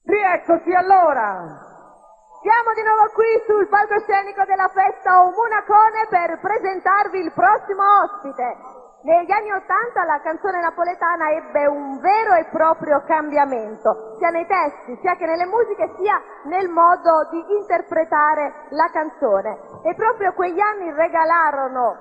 Rieccoci allora! Siamo di nuovo qui sul palcoscenico della festa Omunacone per presentarvi il prossimo ospite. Negli anni '80 la canzone napoletana ebbe un vero e proprio cambiamento, sia nei testi, sia che nelle musiche, sia nel modo di interpretare la canzone. E proprio quegli anni regalarono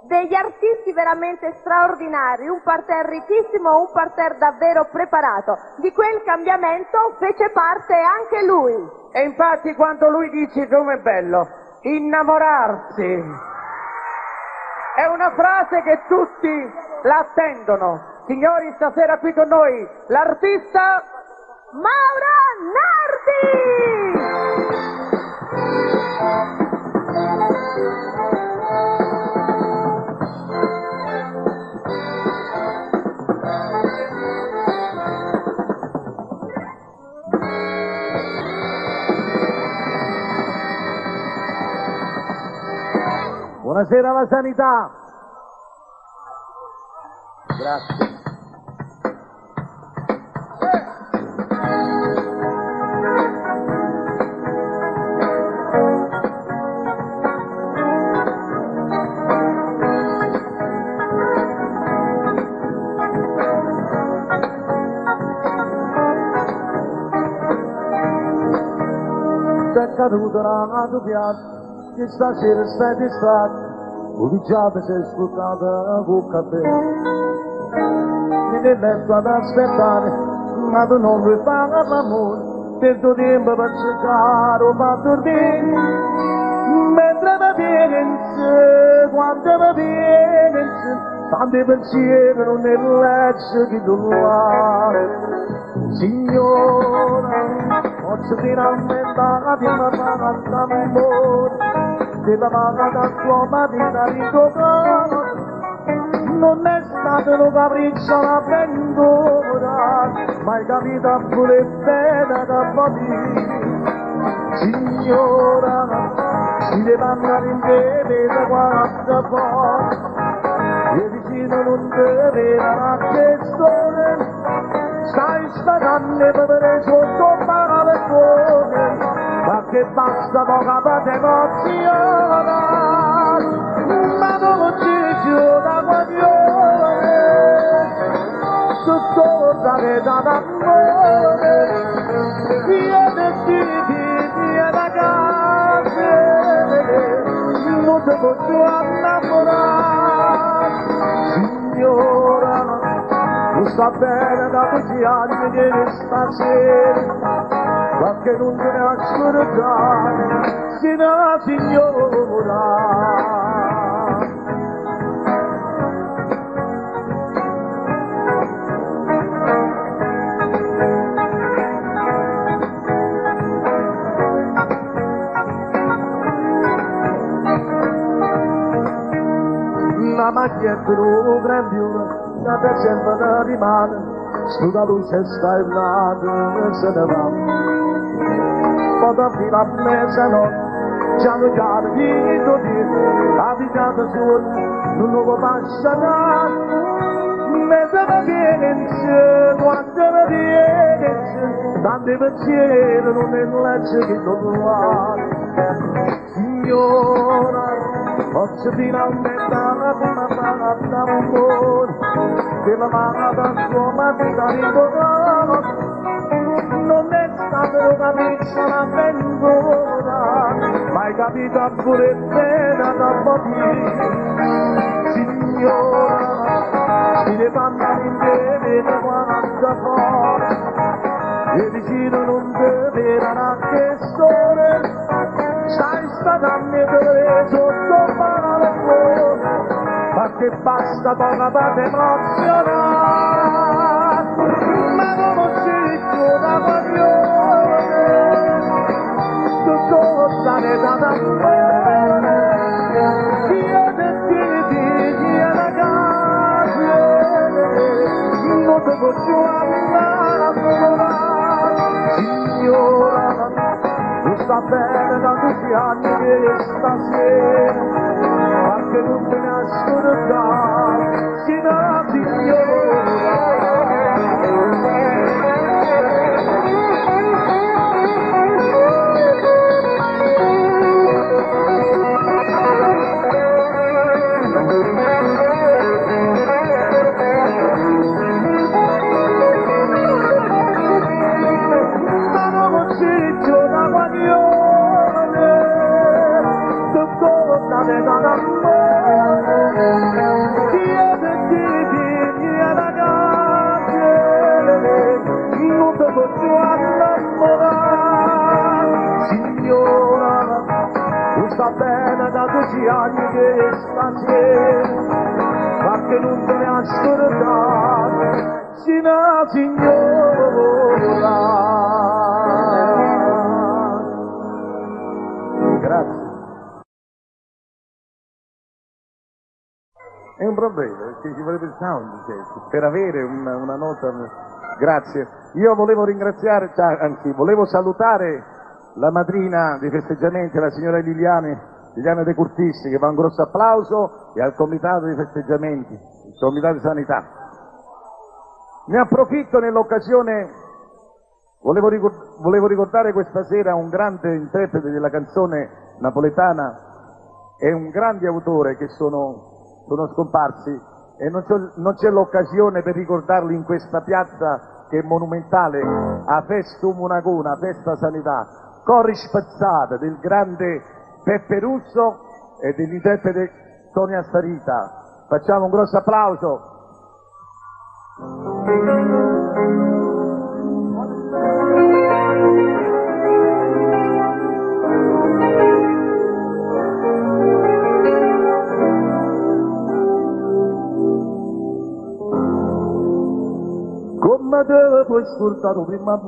degli artisti veramente straordinari, un parterre ricchissimo, un parterre davvero preparato. Di quel cambiamento fece parte anche lui. E infatti quando lui dice come è bello innamorarsi, è una frase che tutti la attendono. Signori, stasera qui con noi l'artista Mauro Nardi! Buonasera alla sanità. Grazie. T'è caduta la tua piazza, che stasera stai distratto. Udiciata sei sfruttata con caffè, mi nel letto ad aspettare, ma tu non vuoi fare l'amore, del tuo tempo per cercare o per dormire, mentre mi viene in sé, quando mi viene in sé, tanti pensieri non ne lascio che tu vuoi. Signora, posso finalmente la prima parola d'amore, della mano da sua mattina ritocata, non è stato un capriccio l'avventura, ma hai capito pure bene da morire. Signora, si deve andare in deve guarda fuori, e vicino non deve la questione, stai sparando per sotto paraventone, ma che basta poca parte emozione, ma non ci giù da guaglione, tutto che da d'amore, viene da casa, non ti posso innamorare, signora, non sta bene da questi anni che stasera, perché non te ne ascoltare, signora, signora. La maglietta non grandiosa, da per sempre rimane, sulla luce sta il nato, se ne va. Quando fino a mezzanotte, già non chiaro di dormire, abitato solo, non lo passa nada, mentre mi viene in sé, quando mi viene in sé, tanti pensieri non ne lascio che non va. Signora, posso finalmente la prima parola d'amore, che la mano da sua mattina ritocata, non è stato un capriccio l'avventura, ma hai capito pure bene da morire. Signora, si deve andare in piedi da guarda fuori, e vicino non deve una questione, stai spadando per sotto paraventone, ma che basta poca parte emozionare, ma non ci giù da guaglione, tutto sta che da d'amore, via da casa, non ti posso innamorare, signora, non sta bene da tutti gli anni che stasera, perché non te ne ascoltare, Sina sta bene da 10 anni che stasera, ma che non te ne ascoltare, Sina signora. Grazie. È un problema, perché ci vorrebbe il sound, per avere una nota. Grazie. Io volevo ringraziare, anzi, volevo salutare la madrina dei festeggiamenti, la signora Liliana De Curtissi, che va un grosso applauso, e al comitato dei festeggiamenti, il comitato di sanità. Ne approfitto nell'occasione, volevo ricordare questa sera un grande interprete della canzone napoletana e un grande autore che sono scomparsi, e non c'è l'occasione per ricordarli in questa piazza che è monumentale, a Festa Umunaguna, Festa Sanità, Corri Spezzata del grande Peppe Russo e dell'interprete Sonia Starita. Facciamo un grosso applauso. Come te puoi ascoltare prima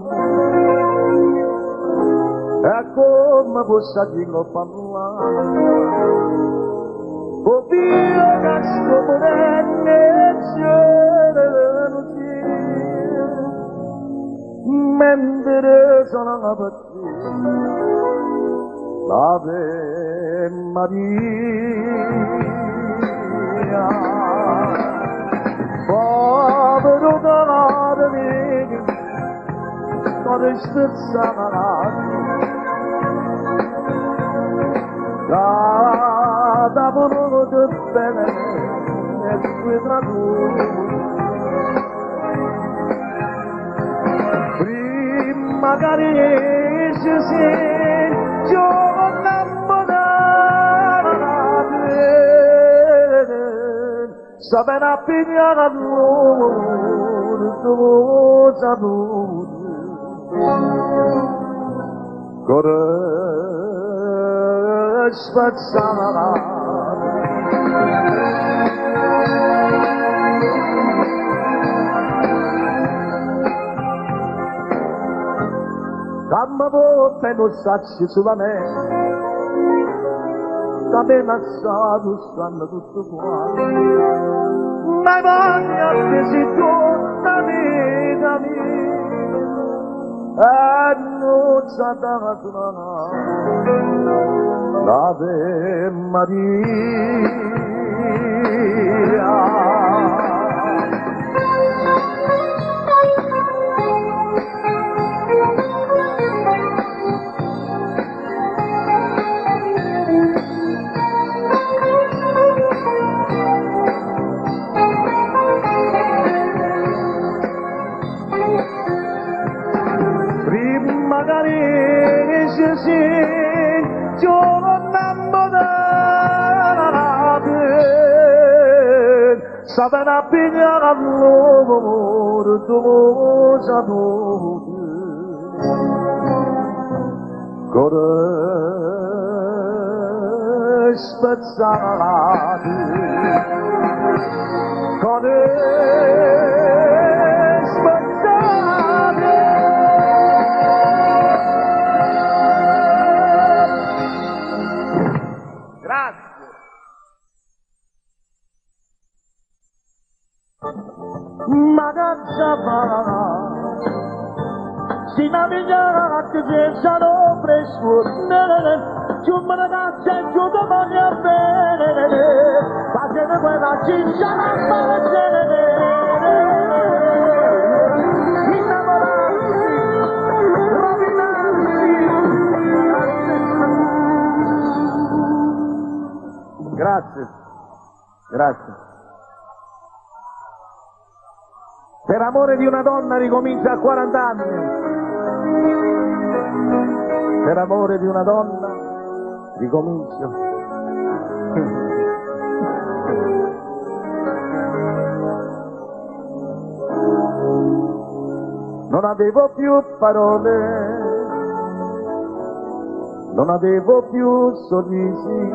e come posso dirlo parlare, o via che sto morendo mentre sono a partire, l'Ave Maria, povero danaro mio, non spezzare da voluto bene e qui tra prima che ci sei giovane innamorata sapere a pigliare l'amore tuo saluto spazzata dammi volte non sacci sulla me da me nassato stanno tutto qua ma voglia che si tornami da me e non c'è da l'Ave Maria. Prima che si sapere a pigliare all'amore tuo saluto cuore spezzato cuore spezzato grazie. Si navigava che pensano presto, giù me la caccia e giù da moglie bene, come quella ciccia non farcene innamorarsi, rovinarsi. Grazie, grazie. Per amore di una donna ricomincia a 40 anni. Per amore di una donna ricomincio. Non avevo più parole, non avevo più sorrisi,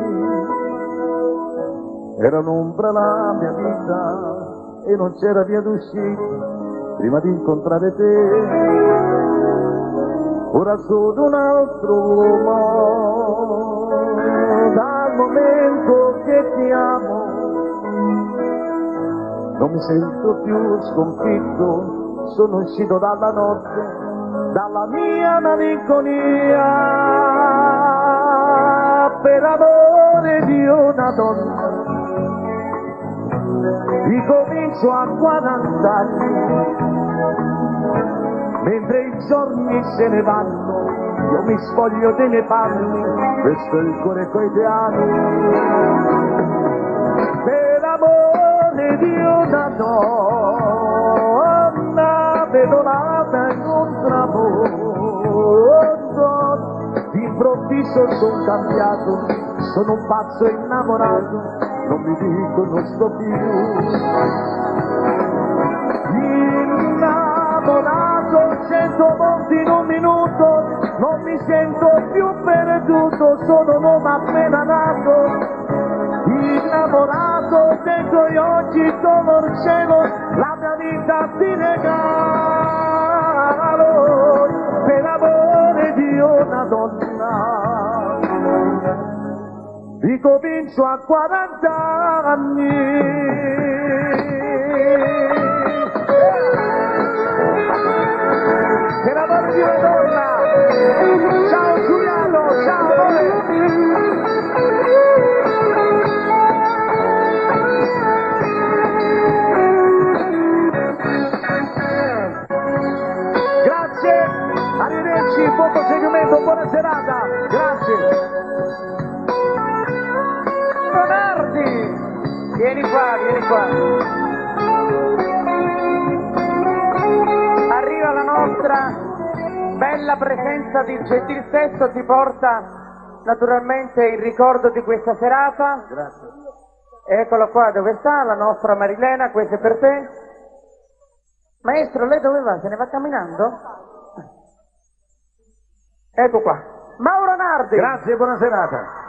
era un'ombra la mia vita e non c'era via d'uscita prima di incontrare te. Ora sono un altro uomo, dal momento che ti amo non mi sento più sconfitto, sono uscito dalla notte, dalla mia malinconia, per amore di una donna ricomincio a 40 anni, mentre i giorni se ne vanno, io mi spoglio delle panni, questo è il cuore coi piani, per amore di una donna, pedonata in un tramonto, d'improvviso sono cambiato, sono un pazzo innamorato, non mi dico non sto più. Innamorato, 100 mondi in un minuto, non mi sento più perduto, sono un uomo appena nato. Innamorato, dentro gli occhi sono il cielo, la mia vita ti regalo, per amore di una donna. Ricomincio a 40 anni. Per amore di una donna. Ciao Giuliano, ciao amore. Grazie, arrivederci, buon proseguimento, buona serata. Grazie. Leonardi, vieni qua, vieni qua. Arriva la nostra bella presenza di Gentil Sesto, ti porta naturalmente il ricordo di questa serata. Grazie. Eccola qua, dove sta la nostra Marilena, questo è per te. Maestro, lei dove va? Se ne va camminando? Ecco qua. Mauro Nardi. Grazie, buona serata.